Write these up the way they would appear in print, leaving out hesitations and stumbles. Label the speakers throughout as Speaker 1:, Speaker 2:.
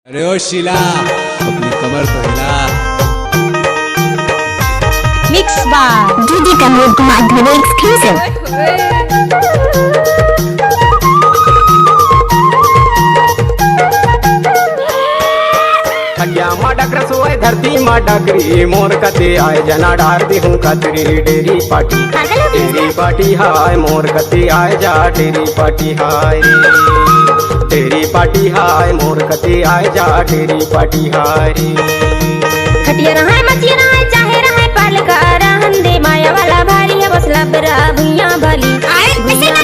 Speaker 1: अरे ओ शीला, अपनी कमर तो हिला।
Speaker 2: मिक्स बार डीजे कमर कुमार धोनी एक्सक्लूसिव।
Speaker 3: मा डकर सोए धरती मा डकरी मोर कते आए जना डार दी हूँ कतरी डेरी पार्टी हाय मोर कते आए जा डेरी पार्टी हाय डेरी पार्टी हाय मोर कते आए जा डेरी पार्टी हाय
Speaker 2: खटिया रहाय मचिया रहाय चाहे रहाय पाल का रहन दे माया वाला भारी है बस लबरा भुइया भली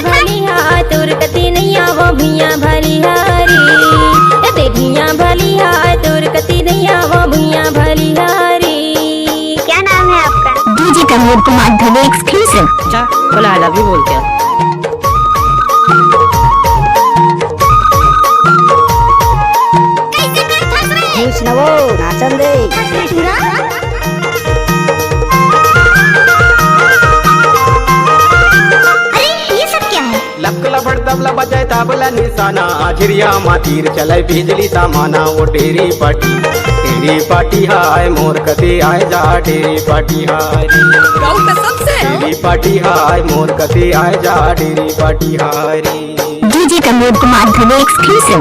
Speaker 2: भली हाय तोर कते नहीं आवो भुइया भली हारी ते भुइया भली हाय तोर कते नहीं आवो भुइया भली हारी। क्या नाम है आपका? डीजे कमर कुमार धोनी एक्सक्लूसिव।
Speaker 4: अच्छा बोला आई लव यू बोल क्या? खुश न वो नाचन दे।
Speaker 3: लक लबड़ तबला बजाए ताबला निशाना झिरिया मातीर चले बिजली सामाना वो डेरी पार्टी हाय मोर कते आए जा डेरी पार्टी हाय डेरी पार्टी हाय मोर कते आए जा डेरी पार्टी हाय
Speaker 2: डीजे कमर कुमार धोनी एक्सक्लूसिव।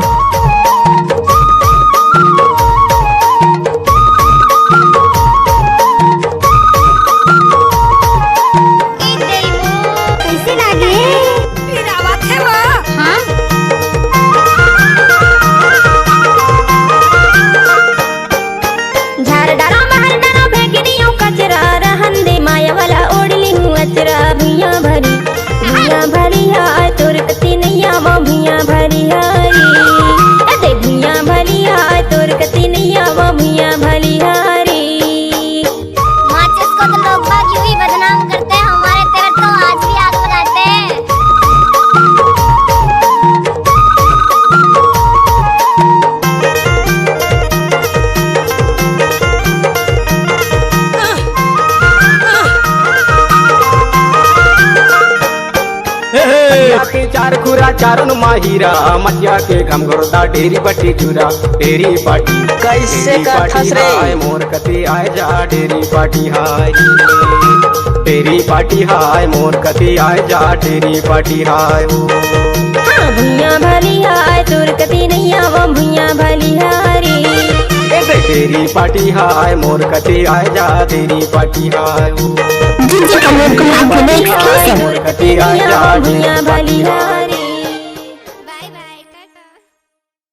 Speaker 2: भुइया भरी हाय तोर कते नहीं आवो भुइया भरी हारी अते भुइया भरी हाय तोर कते नहीं आवो भुइया भरी हारी।
Speaker 5: माचिस को तो लोग बाग यूं ही बदनाम करते हैं, हमारे तेवर तो आज भी आग लगाते हैं।
Speaker 3: के चार खुरा चारों माहिरा मचिया के घमघोरता डेरी बट्टी चूरा डेरी पार्टी
Speaker 4: कैसे कर फंस रे?
Speaker 3: हाय मोर कते आए जा डेरी पार्टी हाय डेरी पार्टी हाय मोर कते आए जा डेरी पार्टी हाय
Speaker 2: हाँ भुइया भली हाय तोर कते नहीं आवो भुइया भली हारी
Speaker 3: डेरी पार्टी हाय मोर कते आए जा डेरी पार्टी हाय
Speaker 2: डीजे कमर कुमार धोनी एक्सक्लूसिव।
Speaker 3: मोर कते आए जा
Speaker 2: भुइया भली हारी।